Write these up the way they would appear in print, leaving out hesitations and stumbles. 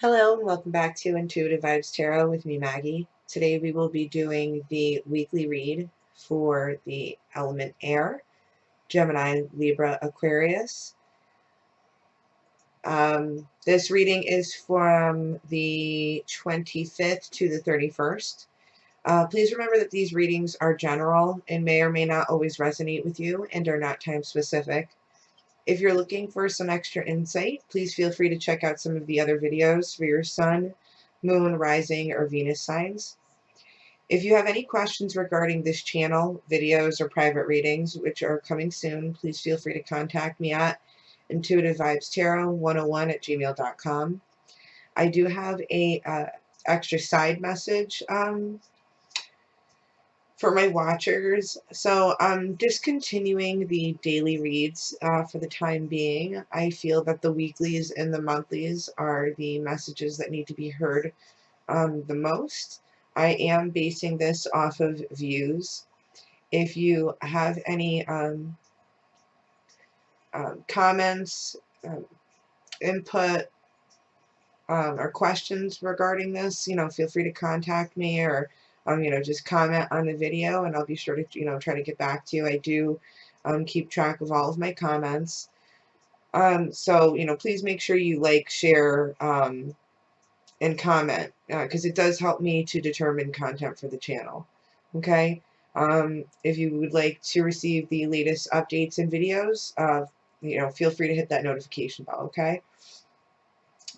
Hello and welcome back to Intuitive Vibes Tarot with me, Maggie. Today we will be doing the weekly read for the element air, Gemini, Libra, Aquarius. This reading is from the 25th to the 31st. Please remember that these readings are general and may or may not always resonate with you and are not time specific. If you're looking for some extra insight, please feel free to check out some of the other videos for your sun, moon, rising, or Venus signs. If you have any questions regarding this channel, videos, or private readings, which are coming soon, please feel free to contact me at intuitivevibestarot101@gmail.com. I do have a extra side message for my watchers. So I'm discontinuing the daily reads for the time being. I feel that the weeklies and the monthlies are the messages that need to be heard the most. I am basing this off of views. If you have any comments, input, or questions regarding this, feel free to contact me or, just comment on the video and I'll be sure to, try to get back to you. I do keep track of all of my comments. So, please make sure you like, share, and comment because it does help me to determine content for the channel. Okay. If you would like to receive the latest updates and videos, feel free to hit that notification bell. Okay.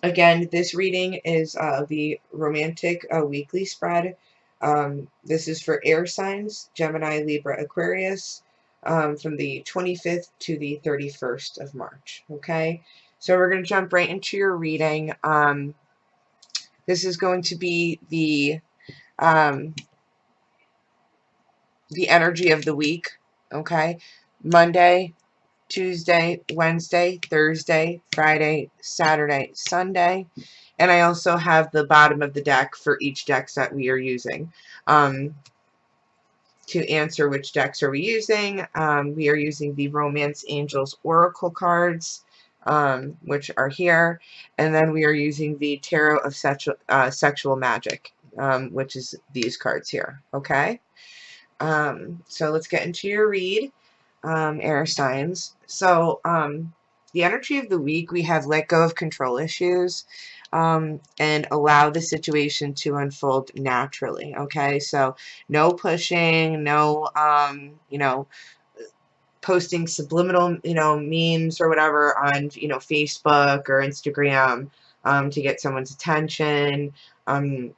Again, this reading is the romantic weekly spread. This is for air signs, Gemini, Libra, Aquarius, from the 25th to the 31st of March. Okay, so we're going to jump right into your reading. This is going to be the energy of the week. Okay, Monday, Tuesday, Wednesday, Thursday, Friday, Saturday, Sunday. And I also have the bottom of the deck for each deck that we are using. To answer which decks are we using, we are using the Romance Angels Oracle cards, which are here. And then we are using the Tarot of Sexual Magic, which is these cards here. Okay? So let's get into your read. Air signs. So the energy of the week, we have let go of control issues and allow the situation to unfold naturally. Okay, so no pushing, no posting subliminal memes or whatever on Facebook or Instagram to get someone's attention. I'm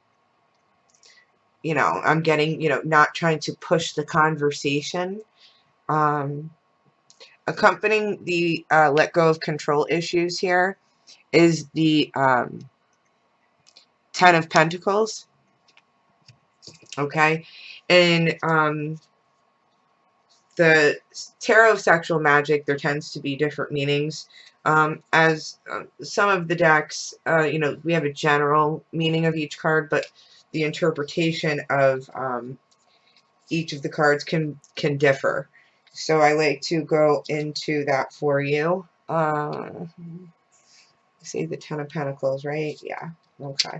getting not trying to push the conversation. Accompanying the let go of control issues here is the Ten of Pentacles. Okay, and the Tarot of Sexual Magic, there tends to be different meanings. As some of the decks, we have a general meaning of each card, but the interpretation of each of the cards can differ. So I like to go into that for you. See the Ten of Pentacles, right? Yeah. Okay.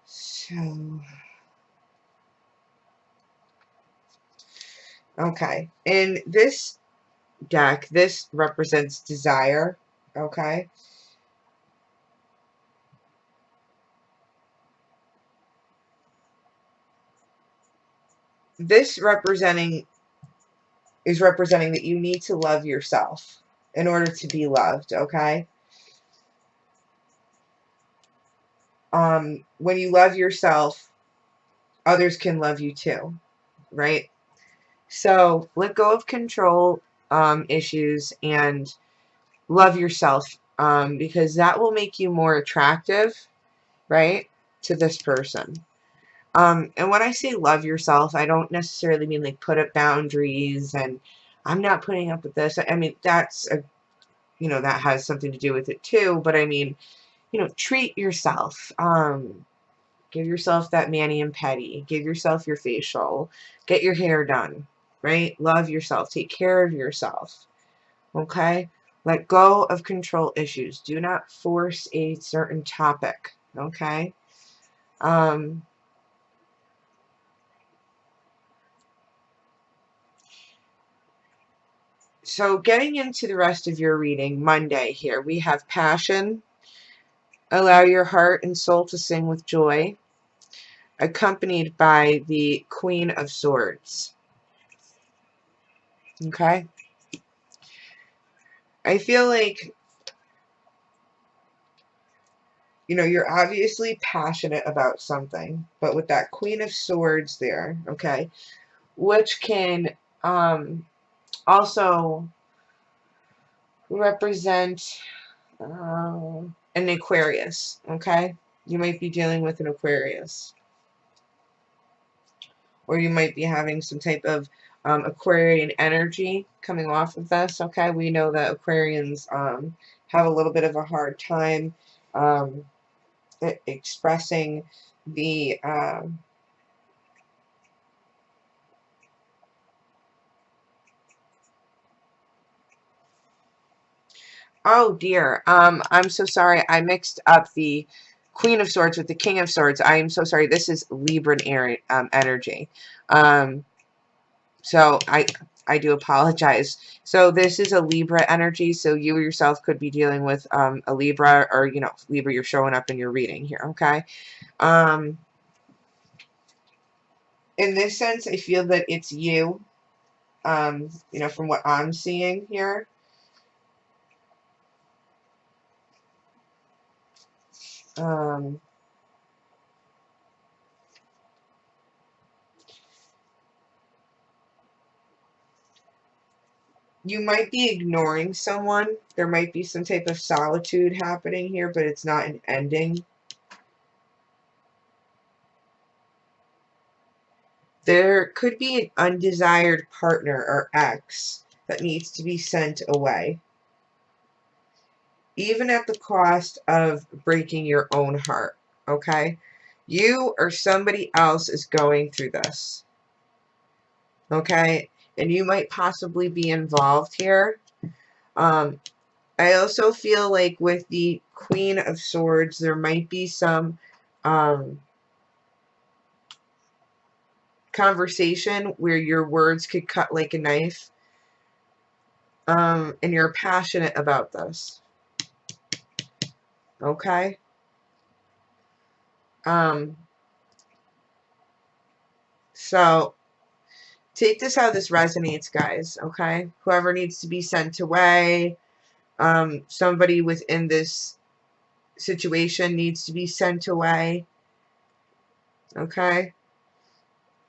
So, okay. In this deck, this represents desire. Okay. This is representing that you need to love yourself in order to be loved. Okay. When you love yourself, others can love you too, right? So let go of control issues and love yourself because that will make you more attractive, right, to this person. And when I say love yourself, I don't necessarily mean like put up boundaries and I'm not putting up with this. I mean, that's that has something to do with it too. But I mean, treat yourself. Give yourself that mani-pedi. Give yourself your facial. Get your hair done, right? Love yourself. Take care of yourself. Okay? Let go of control issues. Do not force a certain topic, okay? So getting into the rest of your reading, Monday here, we have passion. Allow your heart and soul to sing with joy, accompanied by the Queen of Swords. Okay? I feel like, you know, you're obviously passionate about something, but with that Queen of Swords there, okay, which can also represent an Aquarius, okay? You might be dealing with an Aquarius. Or you might be having some type of Aquarian energy coming off of this, okay? We know that Aquarians have a little bit of a hard time expressing the oh dear, I'm so sorry. I mixed up the Queen of Swords with the King of Swords. I am so sorry. This is Libran energy. So I do apologize. So this is a Libra energy. So you yourself could be dealing with a Libra, or, you know, Libra, you're showing up in your reading here, okay? In this sense, I feel that it's you, you know, from what I'm seeing here. You might be ignoring someone. There might be some type of solitude happening here, but it's not an ending. There could be an undesired partner or ex that needs to be sent away, even at the cost of breaking your own heart, okay? You or somebody else is going through this, okay? And you might possibly be involved here. I also feel like with the Queen of Swords, there might be some conversation where your words could cut like a knife, and you're passionate about this, okay? So take this how this resonates, guys, okay? Whoever needs to be sent away, somebody within this situation needs to be sent away, okay?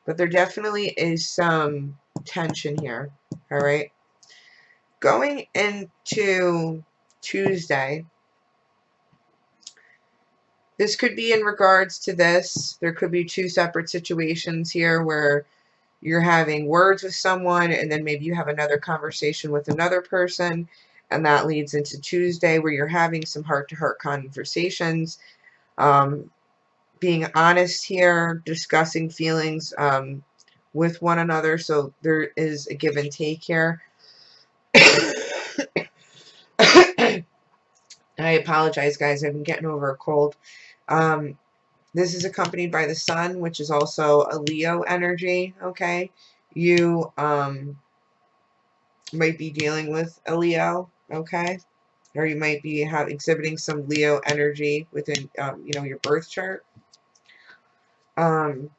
But there definitely is some tension here, all right? Going into Tuesday, this could be in regards to this. There could be two separate situations here where you're having words with someone, and then maybe you have another conversation with another person, and that leads into Tuesday where you're having some heart-to-heart conversations, being honest here, discussing feelings with one another, so there is a give and take here. I apologize, guys. I've been getting over a cold. This is accompanied by the sun, which is also a Leo energy, okay? You might be dealing with a Leo, okay? Or you might be exhibiting some Leo energy within, you know, your birth chart. The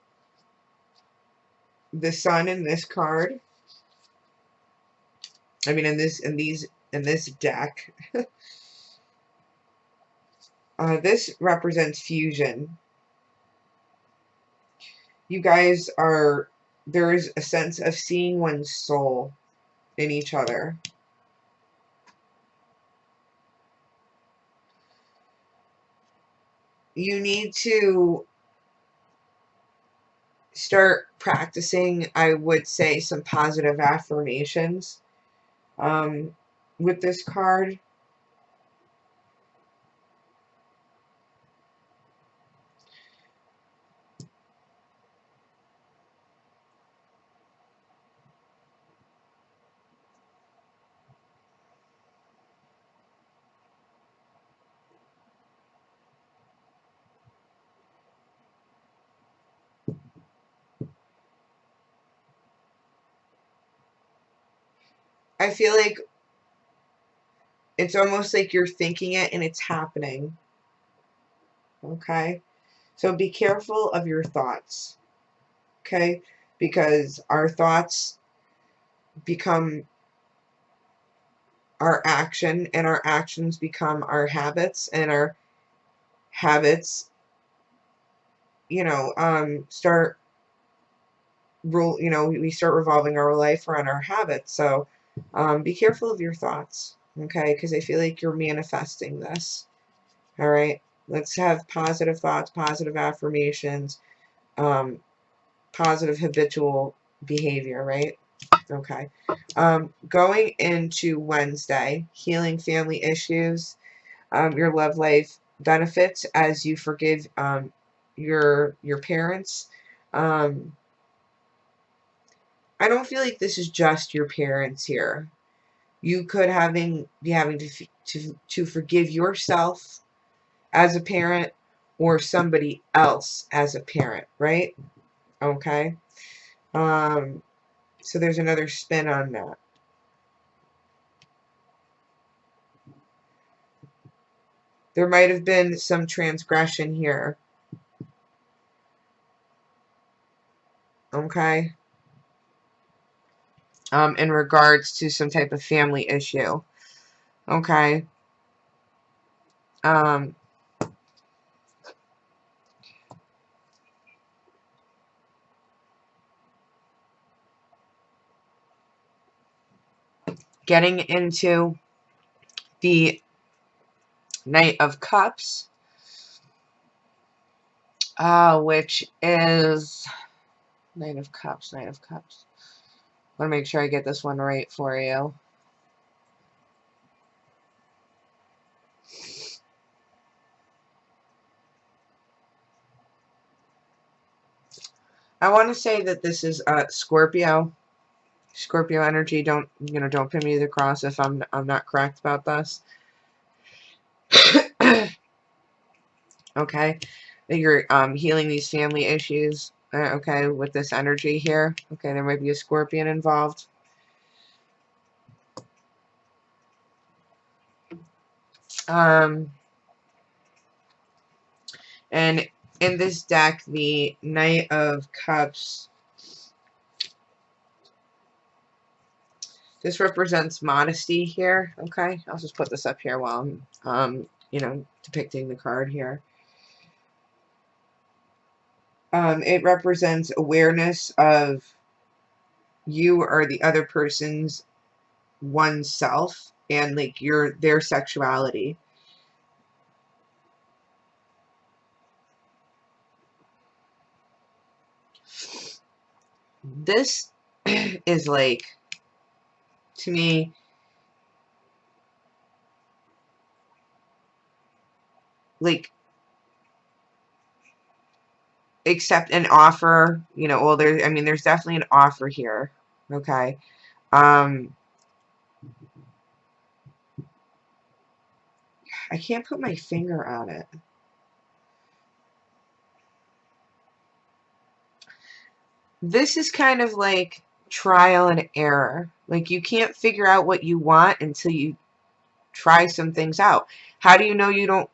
sun in this card, I mean, in this deck, this represents fusion. You guys are, there is a sense of seeing one's soul in each other. You need to start practicing, I would say, some positive affirmations with this card. I feel like it's almost like you're thinking it and it's happening. Okay? So be careful of your thoughts. Okay? Because our thoughts become our action, and our actions become our habits, and our habits, start we start revolving our life around our habits. So be careful of your thoughts, okay? Because I feel like you're manifesting this. All right, let's have positive thoughts, positive affirmations, positive habitual behavior, right? Okay. Going into Wednesday, healing family issues, your love life benefits as you forgive your parents. I don't feel like this is just your parents here. You could be having to forgive yourself as a parent, or somebody else as a parent, right? Okay. So there's another spin on that. There might have been some transgression here. Okay. In regards to some type of family issue. Okay. Um, Getting into the Knight of Cups, which is Knight of Cups, Knight of Cups. I want to make sure I get this one right for you. I want to say that this is Scorpio energy. Don't pin me to the cross if I'm not correct about this. Okay, you're healing these family issues. Okay, with this energy here. Okay, there might be a Scorpion involved. And in this deck, the Knight of Cups, this represents modesty here. Okay, I'll just put this up here while I'm depicting the card here. It represents awareness of you or the other person's oneself, and like their sexuality. This is like, to me, like, accept an offer, well, there's definitely an offer here. Okay. I can't put my finger on it. This is kind of like trial and error. Like, you can't figure out what you want until you try some things out. How do you know you don't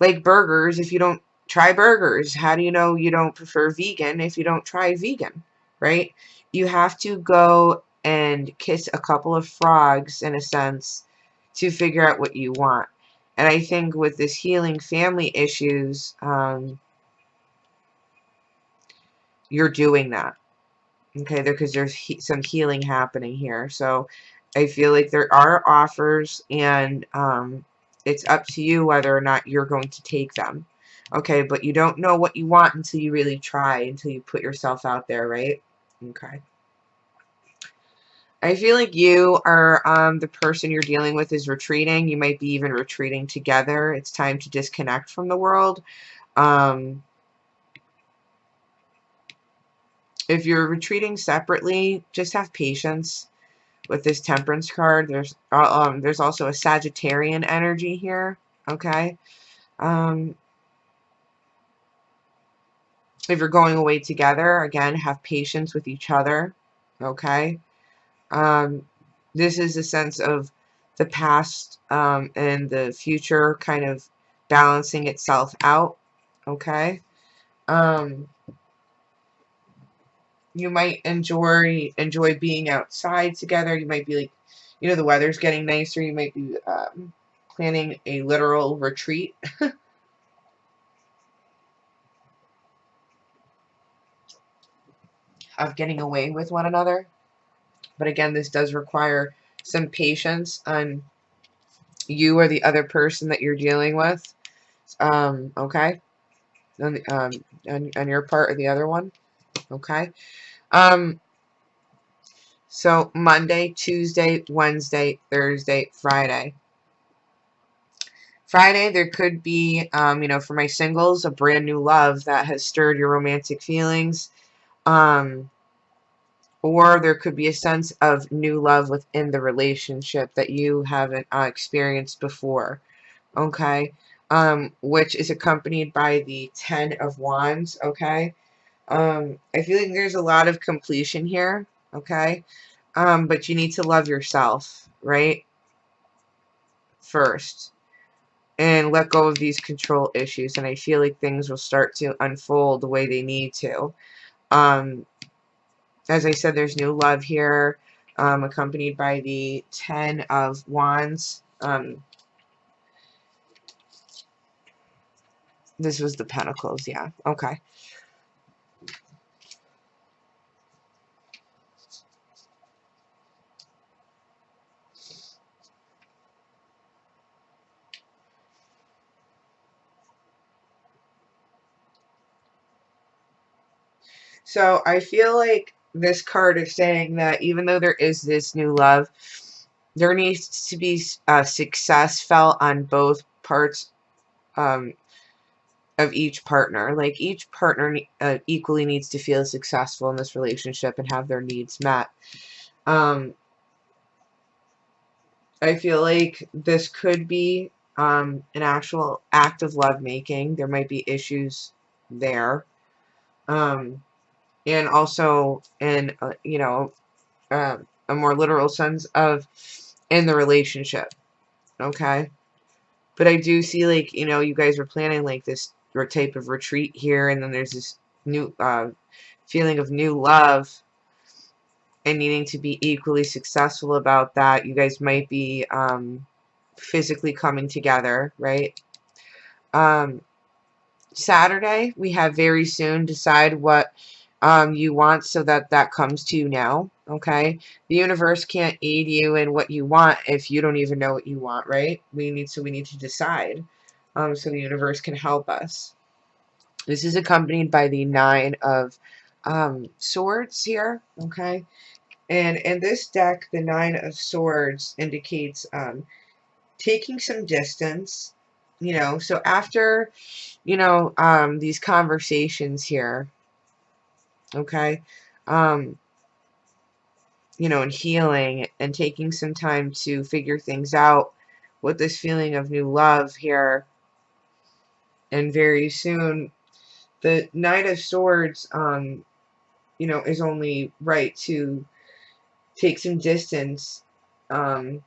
like burgers if you don't try burgers? How do you know you don't prefer vegan if you don't try vegan, right? You have to go and kiss a couple of frogs, in a sense, to figure out what you want. And I think with this healing family issues, you're doing that. Okay, because there's some healing happening here. So I feel like there are offers, and it's up to you whether or not you're going to take them. Okay, but you don't know what you want until you really try, until you put yourself out there, right? Okay. I feel like you are the person you're dealing with is retreating. You might be even retreating together. It's time to disconnect from the world. If you're retreating separately, just have patience with this Temperance card. There's also a Sagittarian energy here. Okay. If you're going away together, again, have patience with each other. Okay. this is a sense of the past and the future kind of balancing itself out. Okay. You might enjoy being outside together. You might be like, you know, the weather's getting nicer. You might be planning a literal retreat. Of getting away with one another. But again, this does require some patience on you or the other person that you're dealing with. Okay? On your part or the other one. Okay? So Monday, Tuesday, Wednesday, Thursday, Friday. Friday, there could be, you know, for my singles, a brand new love that has stirred your romantic feelings. Or there could be a sense of new love within the relationship that you haven't experienced before. Okay? Which is accompanied by the 10 of Wands. Okay? I feel like there's a lot of completion here. Okay? But you need to love yourself, right? First. And let go of these control issues. And I feel like things will start to unfold the way they need to. As I said, there's new love here, accompanied by the 10 of Wands. This was the Pentacles, yeah. Okay. So I feel like this card is saying that even though there is this new love, there needs to be success felt on both parts of each partner. Like each partner equally needs to feel successful in this relationship and have their needs met. I feel like this could be an actual act of lovemaking. There might be issues there. And also in, you know, a more literal sense of in the relationship. Okay. But I do see, like, you know, you guys were planning like this type of retreat here, and then there's this new feeling of new love and needing to be equally successful about that. You guys might be physically coming together, right? Saturday, we have very soon. Decide what you want so that that comes to you now. Okay, the universe can't aid you in what you want if you don't even know what you want, right? We need to decide, so the universe can help us. This is accompanied by the 9 of Swords here. Okay, and in this deck, the 9 of Swords indicates taking some distance. You know, so after, you know, these conversations here, okay, you know, and healing and taking some time to figure things out with this feeling of new love here. And very soon, the Knight of Swords, you know, is only right to take some distance to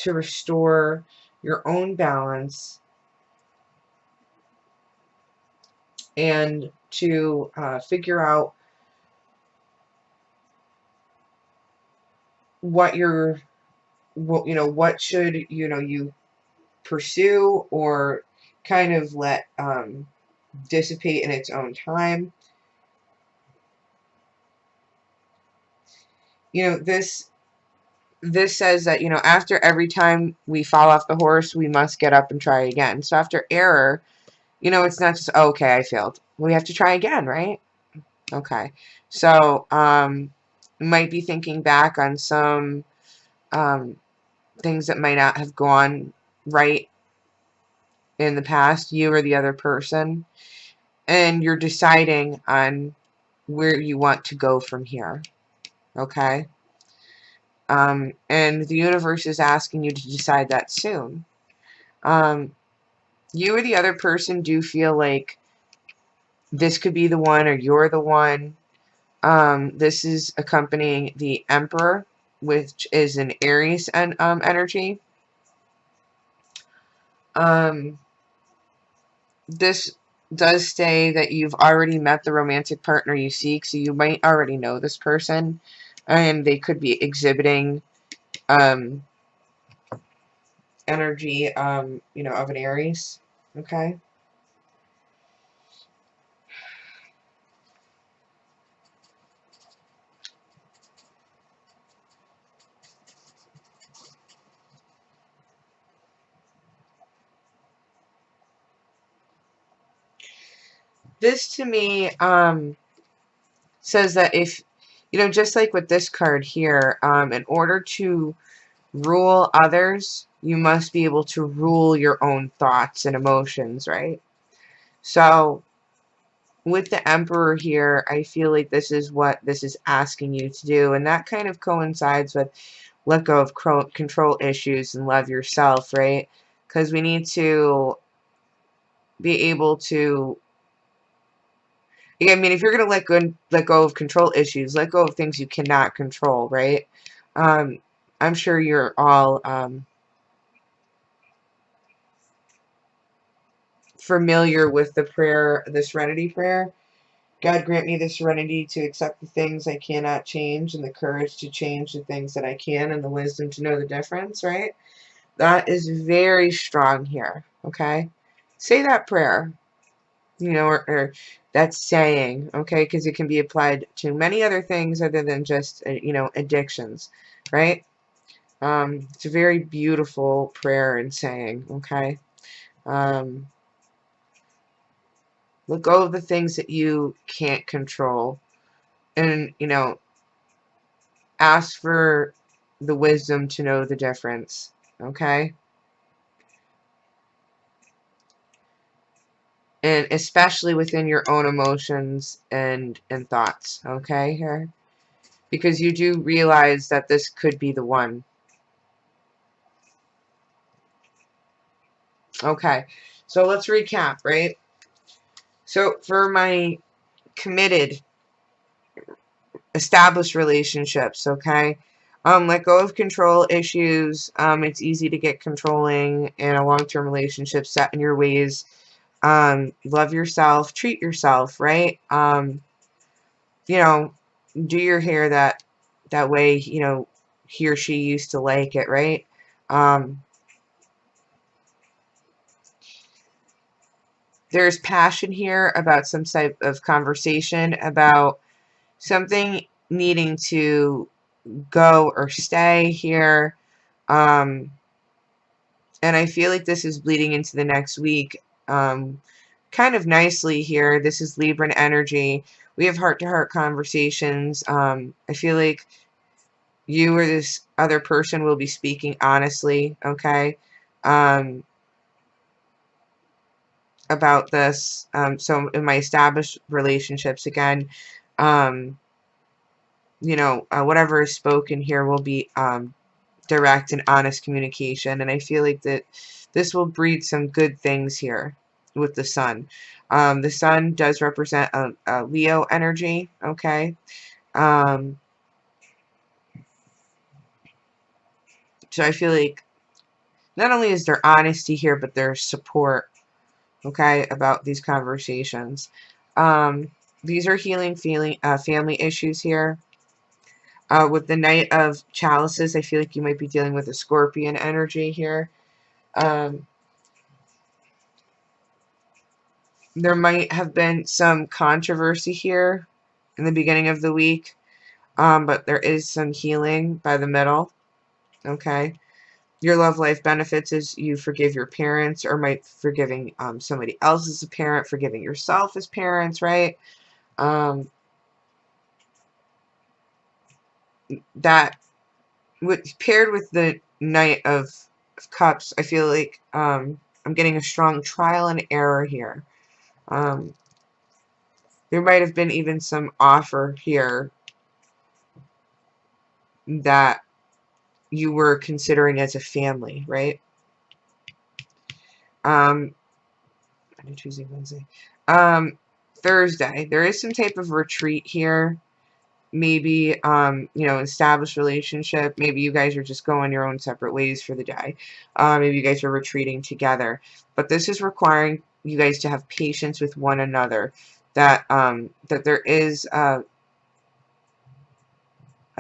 restore your own balance and to figure out what you're, you know, what should, you know, you pursue or kind of let dissipate in its own time. You know, this says that, you know, after every time we fall off the horse, we must get up and try again. So after error, you know, it's not just, oh, okay, I failed. We have to try again, right? Okay. So, might be thinking back on some things that might not have gone right in the past, you or the other person, and you're deciding on where you want to go from here. Okay? And the universe is asking you to decide that soon. You or the other person do feel like this could be the one or you're the one. This is accompanying the Emperor, which is an Aries and energy. This does say that you've already met the romantic partner you seek, so you might already know this person, and they could be exhibiting energy, you know, of an Aries. Okay. This to me says that if, you know, just like with this card here, in order to rule others, you must be able to rule your own thoughts and emotions, right? So with the Emperor here, I feel like this is what this is asking you to do, and that kind of coincides with let go of control issues and love yourself, right? Because we need to be able to, I mean, if you're going to let go of control issues, let go of things you cannot control, right? I'm sure you're all familiar with the prayer, the Serenity Prayer. God grant me the serenity to accept the things I cannot change and the courage to change the things that I can and the wisdom to know the difference, right? That is very strong here, okay? Say that prayer, you know, or that saying, okay? Because it can be applied to many other things other than just, you know, addictions, right? It's a very beautiful prayer and saying, okay? Let go of the things that you can't control and, you know, ask for the wisdom to know the difference, okay? And especially within your own emotions and thoughts, okay, here? Because you do realize that this could be the one. Okay, so let's recap, right? So for my committed, established relationships, okay? Let go of control issues. It's easy to get controlling in a long-term relationship, set in your ways. Love yourself, treat yourself, right? You know, do your hair that way, you know, he or she used to like it, right? There's passion here about some type of conversation, about something needing to go or stay here. And I feel like this is bleeding into the next week kind of nicely here. This is Libran energy. We have heart-to-heart conversations. I feel like you or this other person will be speaking honestly, okay, about this. So in my established relationships, again, you know, whatever is spoken here will be direct and honest communication. And I feel like that this will breed some good things here with the sun. The sun does represent a Leo energy, okay? So I feel like not only is there honesty here, but there's support, okay, about these conversations. These are healing family issues here. With the Knight of Chalices, I feel like you might be dealing with a Scorpion energy here. There might have been some controversy here in the beginning of the week, but there is some healing by the middle, okay? Your love life benefits as you forgive your parents, or might forgiving somebody else as a parent, forgiving yourself as parents, right? That paired with the Knight of Cups, I feel like I'm getting a strong trial and error here. There might have been even some offer here that you were considering as a family, right? Tuesday, Wednesday. Thursday, there is some type of retreat here maybe, you know, established relationship. Maybe you guys are just going your own separate ways for the day. Maybe you guys are retreating together. But this is requiring you guys to have patience with one another. That that there is a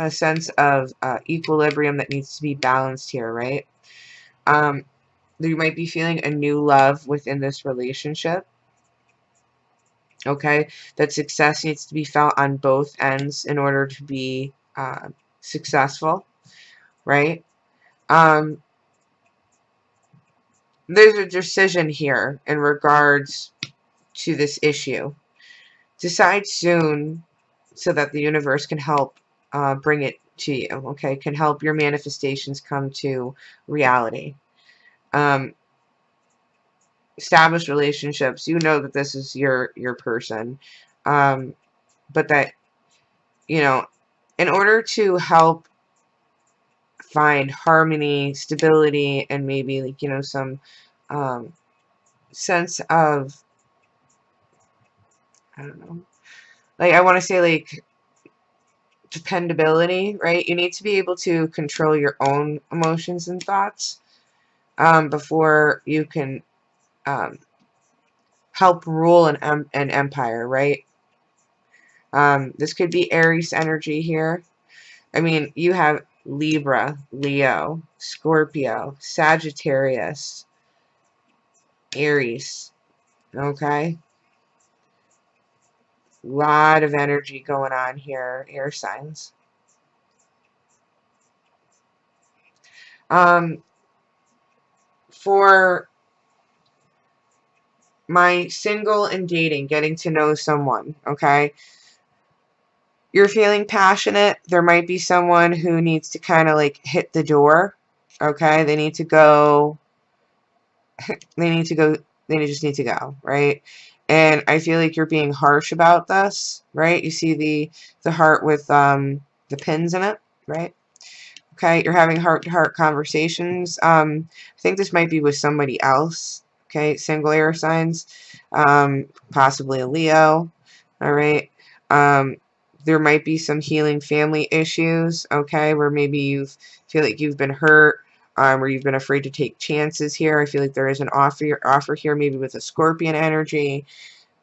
sense of equilibrium that needs to be balanced here, right? You might be feeling a new love within this relationship. Okay, that success needs to be felt on both ends in order to be successful, right? Um, there's a decision here in regards to this issue. Decide soon so that the universe can help bring it to you, okay? Can help your manifestations come to reality. Established relationships, you know that this is your person. But that, you know, in order to help find harmony, stability, and maybe, like, you know, some sense of, I don't know, like, I want to say, like, dependability, right? You need to be able to control your own emotions and thoughts before you can help rule an empire, right? This could be Aries energy here. I mean, you have Libra, Leo, Scorpio, Sagittarius, Aries, okay? A lot of energy going on here, air signs. For my single and dating, getting to know someone, okay? You're feeling passionate. There might be someone who needs to kind of like hit the door, okay? They need to go, they just need to go, right? And I feel like you're being harsh about this, right? You see the heart with the pins in it, right? Okay, you're having heart-to-heart conversations. I think this might be with somebody else. Okay, single air signs, possibly a Leo. All right. There might be some healing family issues. Okay, where maybe you feel like you've been hurt, or you've been afraid to take chances here. I feel like there is an offer here, maybe with a Scorpion energy.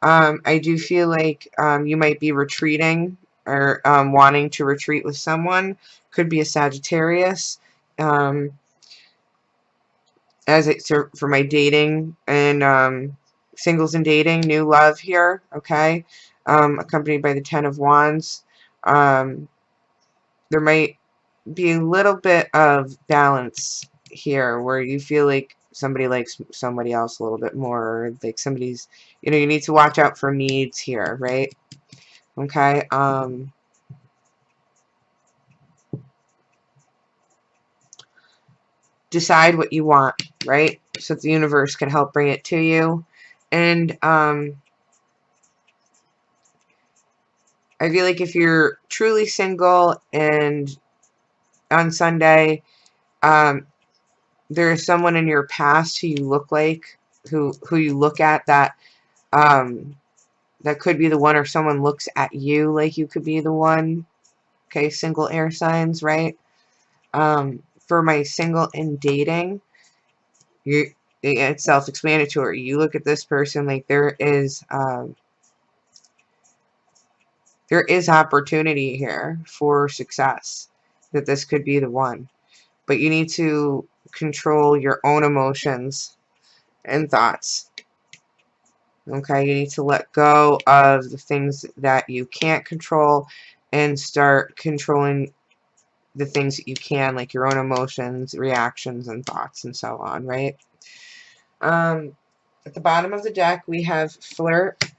I do feel like you might be retreating or wanting to retreat with someone. Could be a Sagittarius. As it's for my dating and singles and dating, new love here, okay? Accompanied by the Ten of Wands. There might be a little bit of balance here where you feel like somebody likes somebody else a little bit more, or like somebody's, you know, you need to watch out for needs here, right? Okay. Decide what you want, right? So that the universe can help bring it to you. And I feel like if you're truly single and on Sunday, there is someone in your past who you look like, who you look at, that that could be the one, or someone looks at you like you could be the one. Okay, single air signs, right? For my single and dating, it's self-explanatory. You look at this person like there is opportunity here for success, that this could be the one. But you need to control your own emotions and thoughts. Okay, you need to let go of the things that you can't control and start controlling the things that you can, like your own emotions, reactions, and thoughts, and so on, right? At the bottom of the deck, we have Flirt,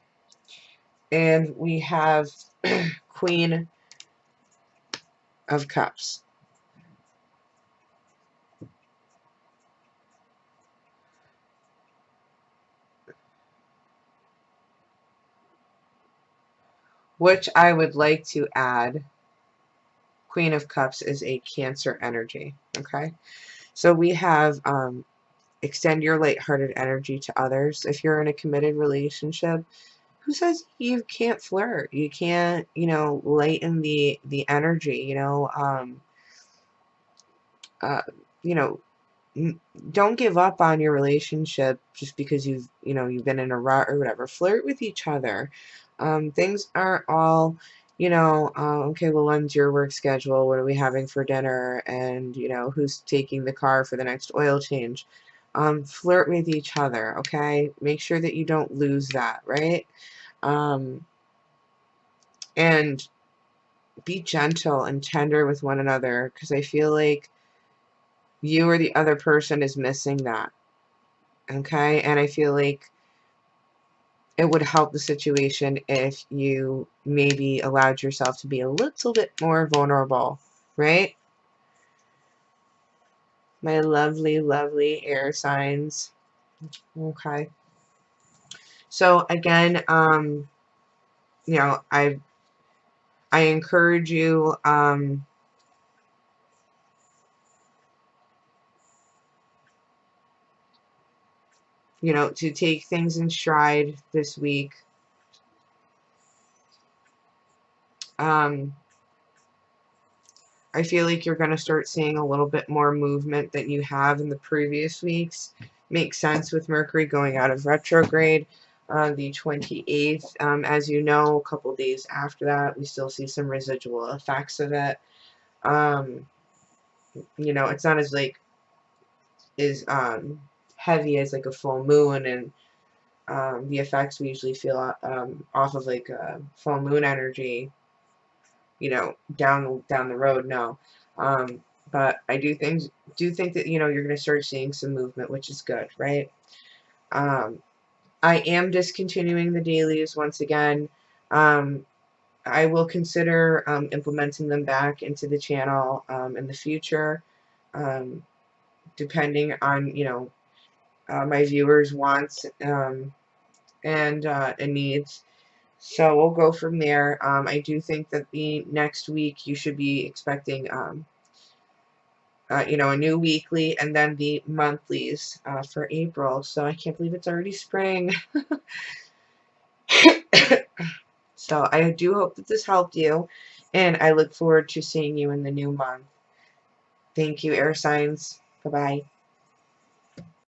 and we have Queen of Cups. Which I would like to add, Queen of Cups is a Cancer energy, okay? So we have extend your lighthearted energy to others. If you're in a committed relationship, who says you can't flirt? You can't, you know, lighten the energy, uh, you know, don't give up on your relationship just because you've been in a rut or whatever. Flirt with each other. Things aren't all, okay, well, when's your work schedule? What are we having for dinner? And, who's taking the car for the next oil change? Flirt with each other, okay? Make sure that you don't lose that, right? And be gentle and tender with one another, because I feel like you or the other person is missing that, okay? And I feel like it would help the situation if you maybe allowed yourself to be a little bit more vulnerable, right? My lovely, lovely air signs. Okay. So again, I encourage you, to take things in stride this week. I feel like you're going to start seeing a little bit more movement than you have in the previous weeks. Makes sense with Mercury going out of retrograde on the 28th. As you know, a couple days after that, we still see some residual effects of it. It's not as heavy as like a full moon, and the effects we usually feel off of like full moon energy, down the road. No. But I do think that, you're going to start seeing some movement, which is good, right? I am discontinuing the dailies once again. I will consider implementing them back into the channel in the future, depending on, my viewers' wants and needs. So we'll go from there. I do think that the next week you should be expecting a new weekly and then the monthlies for April. So I can't believe it's already spring. So I do hope that this helped you, and I look forward to seeing you in the new month. Thank you, air signs. Bye-bye.